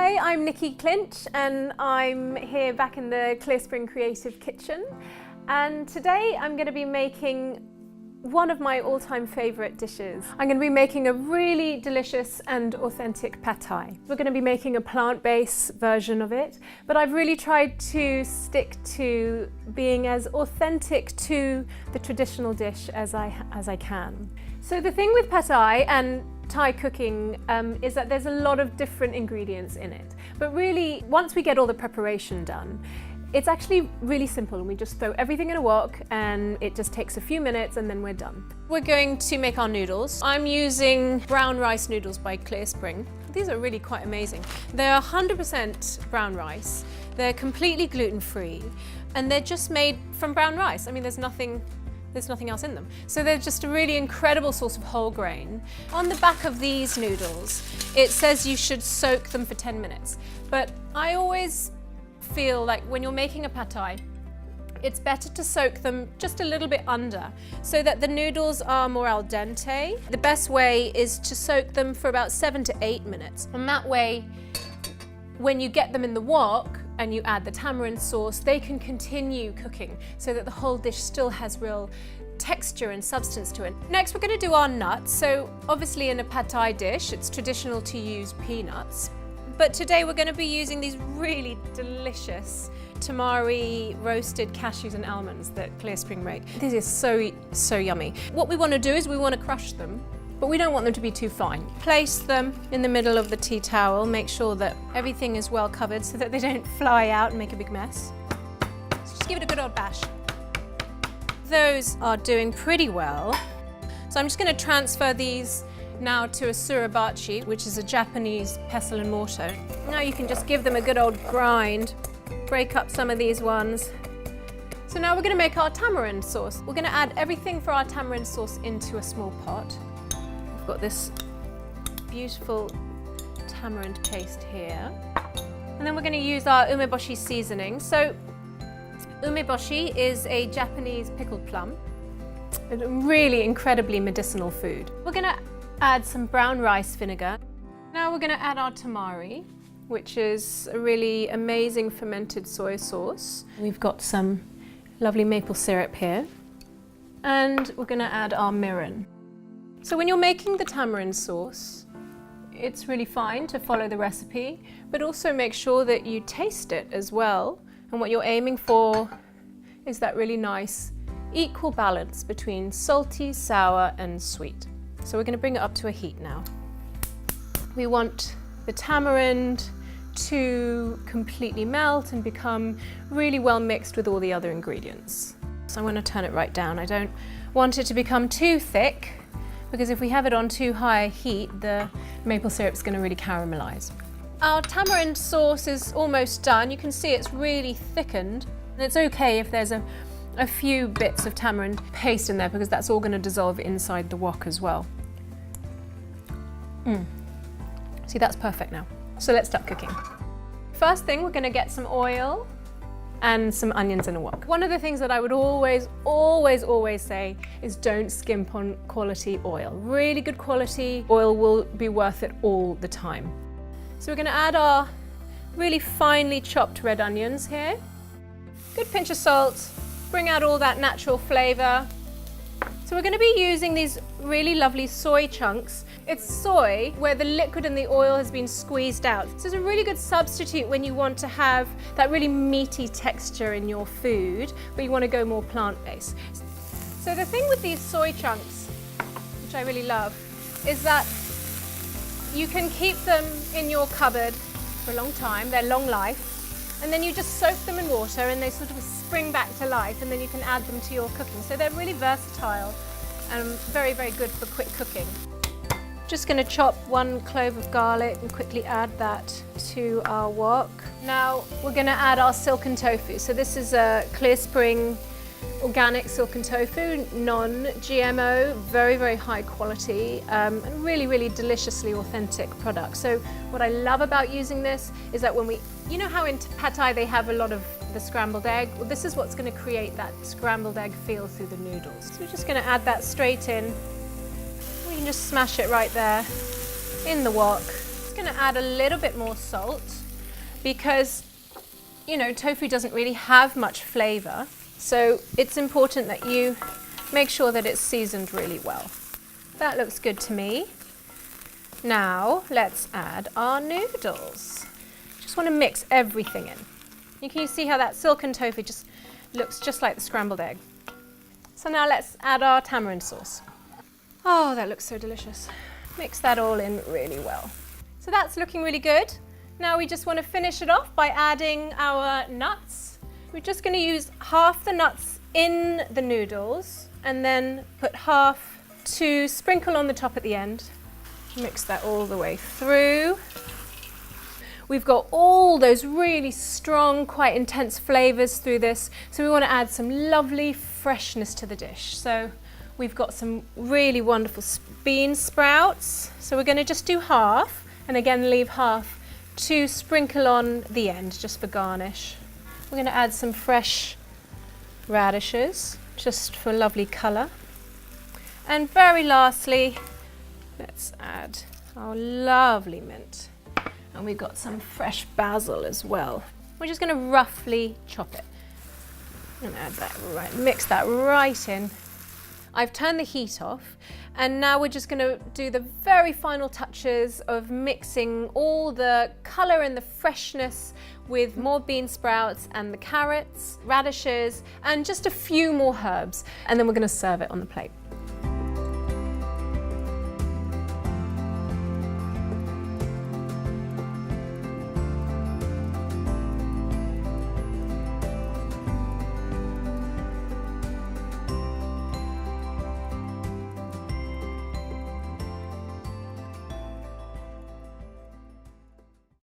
Hi, I'm Nicky Clinch and I'm here back in the Clearspring Creative Kitchen, and today I'm going to be making one of my all-time favourite dishes. I'm going to be making a really delicious and authentic pad thai. We're going to be making a plant-based version of it, but I've really tried to stick to being as authentic to the traditional dish as I can. So the thing with pad thai and Thai cooking is that there's a lot of different ingredients in it. But really, once we get all the preparation done, it's actually really simple, and we just throw everything in a wok and it just takes a few minutes and then we're done. We're going to make our noodles. I'm using brown rice noodles by Clearspring. These are really quite amazing. They're 100% brown rice. They're completely gluten-free and they're just made from brown rice. I mean, there's nothing else in them. So they're just a really incredible source of whole grain. On the back of these noodles, it says you should soak them for 10 minutes. But I always feel like when you're making a pad thai, it's better to soak them just a little bit under so that the noodles are more al dente. The best way is to soak them for about 7 to 8 minutes. And that way, when you get them in the wok and you add the tamarind sauce, they can continue cooking so that the whole dish still has real texture and substance to it. Next, we're going to do our nuts. So obviously in a pad thai dish, it's traditional to use peanuts. But today we're going to be using these really delicious tamari roasted cashews and almonds that Clearspring make. These are so yummy. What we want to do is we want to crush them, but we don't want them to be too fine. Place them in the middle of the tea towel, make sure that everything is well covered so that they don't fly out and make a big mess. So just give it a good old bash. Those are doing pretty well. So I'm just going to transfer these now to a surabachi, which is a Japanese pestle and mortar. Now you can just give them a good old grind, break up some of these ones. So now we're going to make our tamarind sauce. We're going to add everything for our tamarind sauce into a small pot. We've got this beautiful tamarind paste here. And then we're going to use our umeboshi seasoning. So umeboshi is a Japanese pickled plum, a really incredibly medicinal food. We're going to add some brown rice vinegar. Now we're going to add our tamari, which is a really amazing fermented soy sauce. We've got some lovely maple syrup here. And we're going to add our mirin. So when you're making the tamarind sauce, it's really fine to follow the recipe, but also make sure that you taste it as well. And what you're aiming for is that really nice equal balance between salty, sour, and sweet. So we're going to bring it up to a heat now. We want the tamarind to completely melt and become really well mixed with all the other ingredients. So I'm going to turn it right down. I don't want it to become too thick, because if we have it on too high a heat, the maple syrup is going to really caramelize. Our tamarind sauce is almost done. You can see it's really thickened. And it's okay if there's a few bits of tamarind paste in there, because that's all going to dissolve inside the wok as well. See, that's perfect now. So let's start cooking. First thing, we're going to get some oil and some onions in a wok. One of the things that I would always say is don't skimp on quality oil. Really good quality oil will be worth it all the time. So we're going to add our really finely chopped red onions here. Good pinch of salt, bring out all that natural flavour. So we're going to be using these really lovely soy chunks. It's soy where the liquid in the oil has been squeezed out. So it's a really good substitute when you want to have that really meaty texture in your food, but you want to go more plant-based. So the thing with these soy chunks, which I really love, is that you can keep them in your cupboard for a long time. They're long life. And then you just soak them in water and they sort of spring back to life, and then you can add them to your cooking. So they're really versatile and very, very good for quick cooking. Just going to chop 1 clove of garlic and quickly add that to our wok. Now we're going to add our silken tofu. So this is a Clearspring organic silken tofu, non-GMO, very, very high quality, and really, really deliciously authentic product. So what I love about using this is that when you know how in pad thai they have a lot of the scrambled egg? Well, this is what's going to create that scrambled egg feel through the noodles. So we're just going to add that straight in. We can just smash it right there in the wok. just going to add a little bit more salt because, you know, tofu doesn't really have much flavour. So it's important that you make sure that it's seasoned really well. That looks good to me. Now let's add our noodles. Just want to mix everything in. You can see how that silken tofu just looks just like the scrambled egg. So now let's add our tamarind sauce. Oh, that looks so delicious. Mix that all in really well. So that's looking really good. Now we just want to finish it off by adding our nuts. We're just going to use half the nuts in the noodles and then put half to sprinkle on the top at the end. Mix that all the way through. We've got all those really strong, quite intense flavours through this, so we want to add some lovely freshness to the dish. So we've got some really wonderful bean sprouts, so we're going to just do half, and again leave half to sprinkle on the end, just for garnish. We're going to add some fresh radishes, just for lovely colour. And very lastly, let's add our lovely mint. And we've got some fresh basil as well. We're just going to roughly chop it. And add that right, mix that right in. I've turned the heat off, and now we're just going to do the very final touches of mixing all the colour and the freshness with more bean sprouts and the carrots, radishes, and just a few more herbs. And then we're going to serve it on the plate.